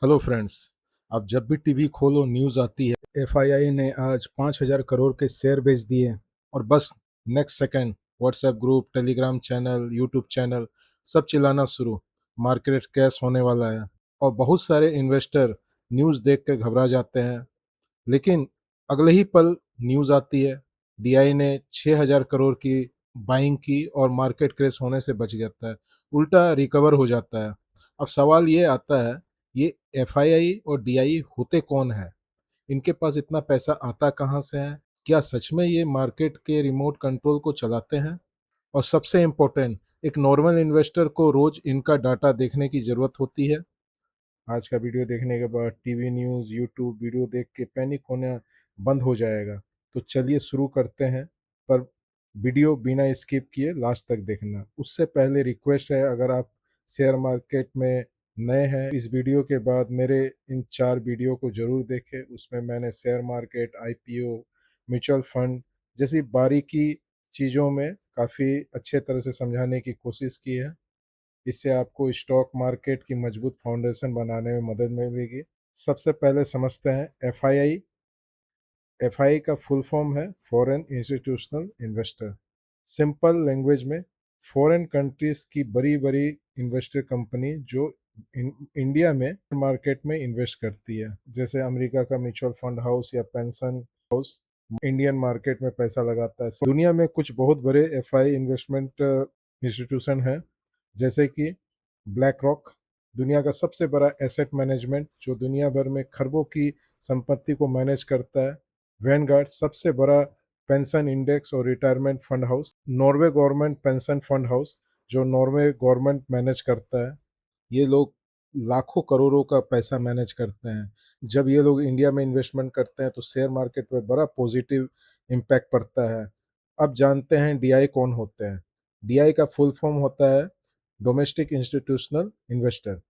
Hello friends. अब जब भी टीवी खोलो न्यूज़ आती है एफआईआई ने आज 5,000 करोड़ के शेयर बेच दिए और बस next second WhatsApp group, Telegram channel, YouTube channel सब चिल्लाना शुरू, मार्केट क्रैश होने वाला है। और बहुत सारे इन्वेस्टर न्यूज़ देख कर घबरा जाते हैं, लेकिन अगले ही पल न्यूज़ आती है डीआई ने 6,000 करोड़ की बाइंग की और मार्केट क्रैश होने से बच जाता है, उल्टा रिकवर हो जाता है। अब सवाल ये आता है, ये एफआईआई और डीआई होते कौन है? इनके पास इतना पैसा आता कहाँ से है? क्या सच में ये मार्केट के रिमोट कंट्रोल को चलाते हैं? और सबसे इम्पोर्टेंट, एक नॉर्मल इन्वेस्टर को रोज इनका डाटा देखने की जरूरत होती है? आज का वीडियो देखने के बाद टीवी न्यूज़, यूट्यूब वीडियो देख के पैनिक होना बंद हो जाएगा। तो चलिए शुरू करते हैं, पर वीडियो बिना स्किप किए लास्ट तक देखना। उससे पहले रिक्वेस्ट है, अगर आप शेयर मार्केट में नए हैं, इस वीडियो के बाद मेरे इन 4 वीडियो को ज़रूर देखें। उसमें मैंने share market, IPO, mutual fund जैसी बारीकी चीज़ों में काफ़ी अच्छे तरह से समझाने की कोशिश की है। इससे आपको स्टॉक मार्केट की मजबूत फाउंडेशन बनाने में मदद मिलेगी। सबसे पहले समझते हैं एफआईआई। एफआईआई का फुल फॉर्म है foreign institutional investor. Simple language में फॉरेन कंट्रीज की बड़ी बड़ी इन्वेस्टर कंपनी जो इंडिया में मार्केट में इन्वेस्ट करती है, जैसे अमेरिका का म्यूचुअल फंड हाउस या पेंशन हाउस इंडियन मार्केट में पैसा लगाता है। दुनिया में कुछ बहुत बड़े एफआई इन्वेस्टमेंट इंस्टीट्यूशन हैं, जैसे कि ब्लैक रॉक, दुनिया का सबसे बड़ा एसेट मैनेजमेंट जो दुनिया भर में खरबों की संपत्ति को मैनेज करता है। वैनगार्ड, सबसे बड़ा पेंशन इंडेक्स और retirement fund house. Norway government pension fund house जो नॉर्वे गवर्नमेंट मैनेज करता है। ये लोग लाखों करोड़ों का पैसा मैनेज करते हैं। जब ये लोग इंडिया में इन्वेस्टमेंट करते हैं तो शेयर मार्केट पे बड़ा पॉजिटिव इम्पैक्ट पड़ता है। अब जानते हैं डीआई कौन होते हैं। डीआई का फुल फॉर्म होता है डोमेस्टिक इंस्टीट्यूशनल इन्वेस्टर,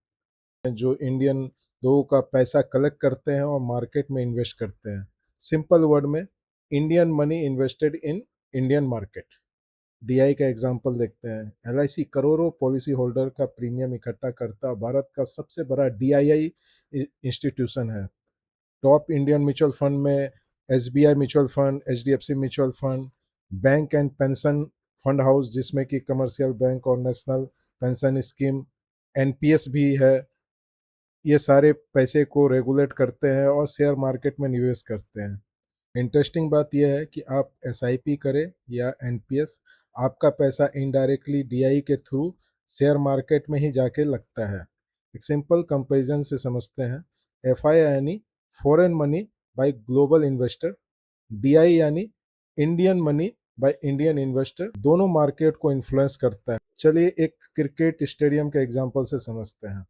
जो इंडियन लोगों का पैसा कलेक्ट करते हैं और मार्केट में इन्वेस्ट करते हैं। सिंपल वर्ड में, Indian money invested in Indian market. DI का एग्जांपल देखते हैं। एलआईसी करोड़ों पॉलिसी होल्डर का प्रीमियम इकट्ठा करता भारत का सबसे बड़ा डीआईआई इंस्टीट्यूशन है। टॉप इंडियन म्यूचुअल फंड में SBI mutual fund, HDFC mutual fund, bank and pension fund house जिसमें कि कमर्शियल बैंक और नेशनल पेंशन स्कीम, एनपीएस भी है। ये सारे पैसे को रेगुलेट करते हैं और शेयर मार्केट में निवेश करते हैं। इंटरेस्टिंग बात यह है कि आप एसआईपी करें या एनपीएस, आपका पैसा इनडायरेक्टली डीआई के थ्रू शेयर मार्केट में ही जाके लगता है। एक सिंपल कंपैरिजन से समझते हैं। एफआई यानी foreign money by global investor, DI यानी Indian money by Indian investor, दोनों मार्केट को इन्फ्लुएंस करता है। चलिए एक क्रिकेट स्टेडियम के एग्जांपल से समझते हैं।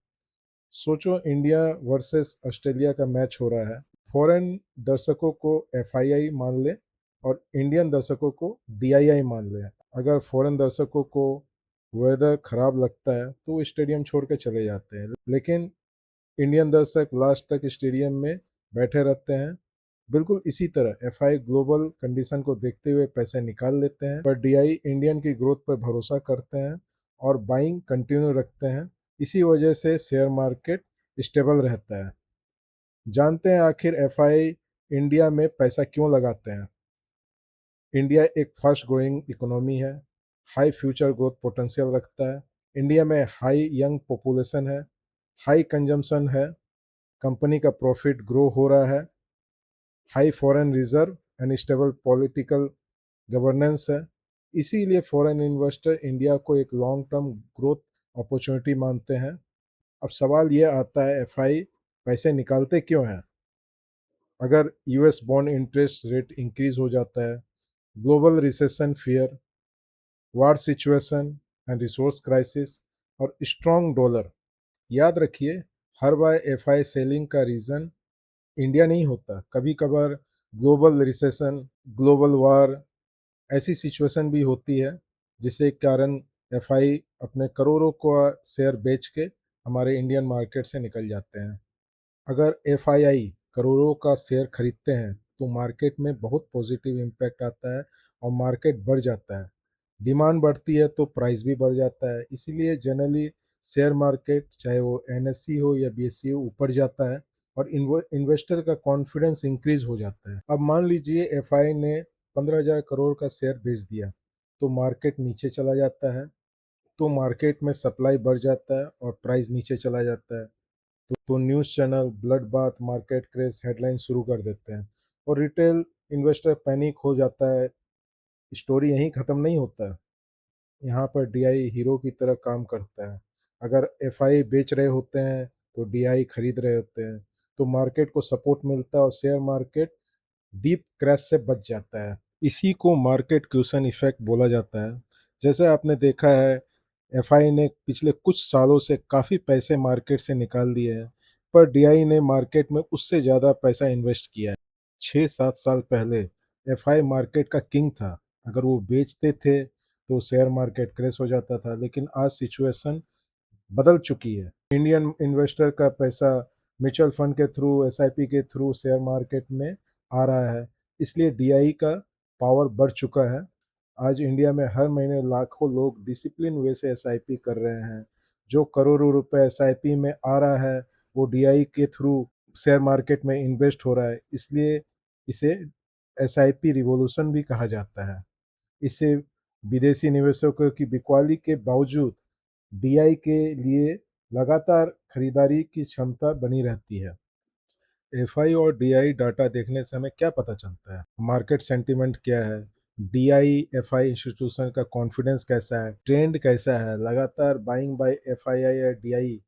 सोचो इंडिया वर्सेस ऑस्ट्रेलिया का मैच हो रहा है। फॉरेन दर्शकों को एफआईआई मान ले और इंडियन दर्शकों को डीआईआई मान ले। अगर फॉरेन दर्शकों को वेदर खराब लगता है तो वो स्टेडियम छोड़ के चले जाते हैं, लेकिन इंडियन दर्शक लास्ट तक स्टेडियम में बैठे रहते हैं। बिल्कुल इसी तरह एफआई ग्लोबल कंडीशन को देखते हुए पैसे निकाल लेते हैं, पर डीआई इंडियन की ग्रोथ पर भरोसा करते हैं और बाइंग कंटिन्यू रखते हैं। इसी वजह से शेयर मार्केट स्टेबल रहता है। जानते हैं आखिर एफआई इंडिया में पैसा क्यों लगाते हैं। इंडिया एक फास्ट ग्रोइंग इकोनॉमी है, हाई फ्यूचर ग्रोथ पोटेंशियल रखता है। इंडिया में हाई यंग पॉपुलेशन है, हाई कंजम्पशन है, कंपनी का प्रॉफिट ग्रो हो रहा है, high foreign reserve and stable political governance है। इसीलिए फॉरेन इन्वेस्टर इंडिया को एक लॉन्ग टर्म ग्रोथ अपॉर्चुनिटी मानते हैं। अब सवाल ये आता है, एफआई पैसे निकालते क्यों हैं? अगर US bond interest rate increase हो जाता है, global recession fear, war situation and resource crisis और स्ट्रॉन्ग डॉलर। याद रखिए, हर बार एफआई सेलिंग का रीज़न इंडिया नहीं होता। कभी कभार ग्लोबल रिसेशन, ग्लोबल वार, ऐसी सिचुएशन भी होती है जिसके कारण एफआई अपने करोड़ों का शेयर बेच के हमारे इंडियन मार्केट से निकल जाते हैं। अगर एफआईआई करोड़ों का शेयर खरीदते हैं तो मार्केट में बहुत पॉजिटिव इम्पैक्ट आता है और मार्केट बढ़ जाता है। डिमांड बढ़ती है तो प्राइस भी बढ़ जाता है। इसीलिए जनरली शेयर मार्केट चाहे वो एनएससी हो या बीएससी हो ऊपर जाता है और इन्वेस्टर का कॉन्फिडेंस इंक्रीज हो जाता है। अब मान लीजिए एफआई ने 15,000 करोड़ का शेयर बेच दिया, तो मार्केट नीचे चला जाता है, तो मार्केट में सप्लाई बढ़ जाता है और प्राइस नीचे चला जाता है। तो news channel blood bath market crash headline शुरू कर देते हैं और रिटेल इन्वेस्टर पैनिक हो जाता है। स्टोरी यहीं ख़त्म नहीं होता है, यहाँ पर डीआई हीरो की तरह काम करता है। अगर एफआई बेच रहे होते हैं तो डीआई खरीद रहे होते हैं, तो मार्केट को सपोर्ट मिलता है और शेयर मार्केट डीप क्रैश से बच जाता है। इसी को मार्केट क्यूशन इफेक्ट बोला जाता है। जैसे आपने देखा है, एफआई ने पिछले कुछ सालों से काफ़ी पैसे मार्केट से निकाल दिए हैं, पर डीआई ने मार्केट में उससे ज़्यादा पैसा इन्वेस्ट किया है। 6-7 साल पहले एफआई मार्केट का किंग था। अगर वो बेचते थे तो शेयर मार्केट क्रैश हो जाता था, लेकिन आज सिचुएशन बदल चुकी है। इंडियन इन्वेस्टर का पैसा म्यूचुअल फंड के थ्रू, एसआईपी के थ्रू शेयर मार्केट में आ रहा है, इसलिए डीआई का पावर बढ़ चुका है। आज इंडिया में हर महीने लाखों लोग डिसिप्लिन वे से एसआईपी कर रहे हैं। जो करोड़ों रुपए एसआईपी में आ रहा है, वो डीआई के थ्रू शेयर मार्केट में इन्वेस्ट हो रहा है, इसलिए इसे एसआईपी रिवॉल्यूशन भी कहा जाता है। इससे विदेशी निवेशकों की बिकवाली के बावजूद डीआई के लिए लगातार खरीदारी की क्षमता बनी रहती है। एफआई और डीआई डाटा देखने से हमें क्या पता चलता है? मार्केट सेंटीमेंट क्या है? डीआई एफआई इंस्टीट्यूशन का कॉन्फिडेंस कैसा है? ट्रेंड कैसा है? लगातार बाइंग बाय एफआईआई या डीआई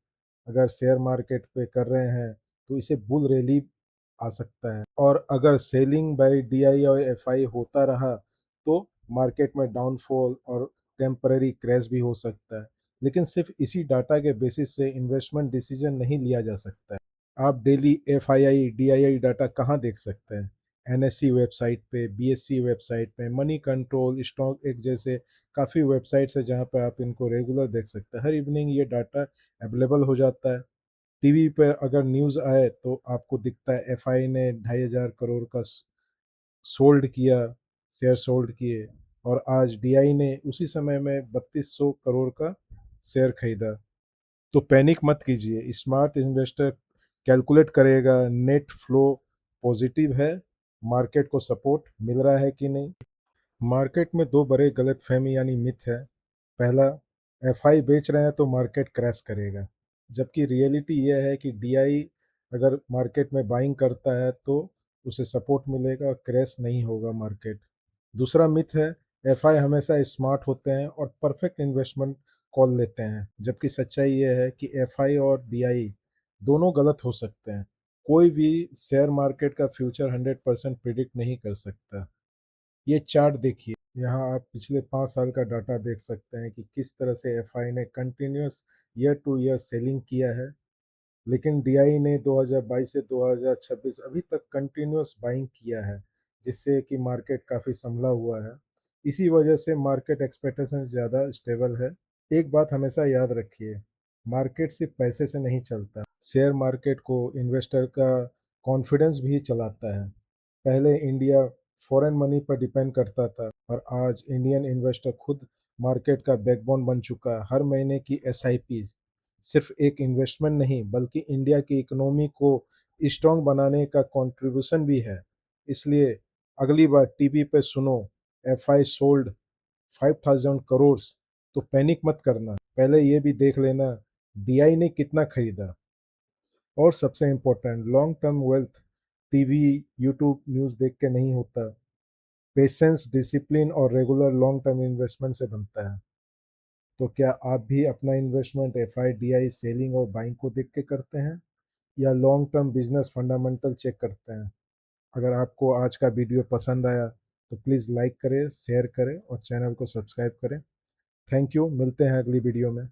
अगर शेयर मार्केट पे कर रहे हैं तो इसे बुल रैली आ सकता है, और अगर सेलिंग बाय डीआई और एफआई होता रहा तो मार्केट में डाउनफॉल और टेम्पररी क्रैश भी हो सकता है। लेकिन सिर्फ इसी डाटा के बेसिस से इन्वेस्टमेंट डिसीजन नहीं लिया जा सकता है। आप डेली एफआईआई डीआईआई डाटा कहाँ देख सकते हैं? एनएससी वेबसाइट पे, बीएससी वेबसाइट पे, मनी कंट्रोल, स्टॉक एक जैसे काफ़ी वेबसाइट्स है जहाँ पे आप इनको रेगुलर देख सकते हैं। हर इवनिंग ये डाटा अवेलेबल हो जाता है। टीवी पे अगर न्यूज़ आए तो आपको दिखता है एफआई ने 2,500 करोड़ का सोल्ड किया, शेयर सोल्ड किए, और आज डीआई ने उसी समय में 3200 करोड़ का शेयर खरीदा। तो पैनिक मत कीजिए, स्मार्ट इन्वेस्टर कैलकुलेट करेगा नेट फ्लो पॉजिटिव है, मार्केट को सपोर्ट मिल रहा है कि नहीं। मार्केट में दो बड़े गलतफहमी यानी मिथ है। पहला, एफआई बेच रहे हैं तो मार्केट क्रैश करेगा, जबकि रियलिटी यह है कि डीआई अगर मार्केट में बाइंग करता है तो उसे सपोर्ट मिलेगा और क्रैश नहीं होगा मार्केट। दूसरा मिथ है, एफआई हमेशा स्मार्ट होते हैं और परफेक्ट इन्वेस्टमेंट कॉल लेते हैं, जबकि सच्चाई यह है कि एफआई और डीआई दोनों गलत हो सकते हैं। कोई भी शेयर मार्केट का फ्यूचर 100% प्रिडिक्ट नहीं कर सकता। ये चार्ट देखिए, यहाँ आप पिछले 5 साल का डाटा देख सकते हैं कि किस तरह से एफआई ने continuous year two year selling किया है, लेकिन डीआई ने 2022 से 2026 अभी तक कंटिन्यूस बाइंग किया है, जिससे कि मार्केट काफ़ी संभला हुआ है। इसी वजह से मार्केट एक्सपेक्टेशन ज़्यादा स्टेबल है। एक बात हमेशा याद रखिए, मार्केट सिर्फ पैसे से नहीं चलता, शेयर मार्केट को इन्वेस्टर का कॉन्फिडेंस भी चलाता है। पहले इंडिया फॉरेन मनी पर डिपेंड करता था, और आज इंडियन इन्वेस्टर खुद मार्केट का बैकबोन बन चुका है। हर महीने की एसआईपी सिर्फ एक इन्वेस्टमेंट नहीं बल्कि इंडिया की इकोनॉमी को स्ट्रॉन्ग बनाने का कंट्रीब्यूशन भी है। इसलिए अगली बार टीवी पे सुनो एफआई सोल्ड 5,000 करोड़, तो पैनिक मत करना, पहले ये भी देख लेना डीआई ने कितना खरीदा। और सबसे important, long term wealth TV YouTube news देख के नहीं होता। पेशेंस, डिसिप्लिन और रेगुलर लॉन्ग टर्म इन्वेस्टमेंट से बनता है। तो क्या आप भी अपना इन्वेस्टमेंट एफआई डीआई सेलिंग और बाइंग को देख के करते हैं, या long term business fundamental check करते हैं? अगर आपको आज का वीडियो पसंद आया तो प्लीज़ लाइक करें, शेयर करें और चैनल को सब्सक्राइब करें। थैंक यू, मिलते हैं अगली वीडियो में।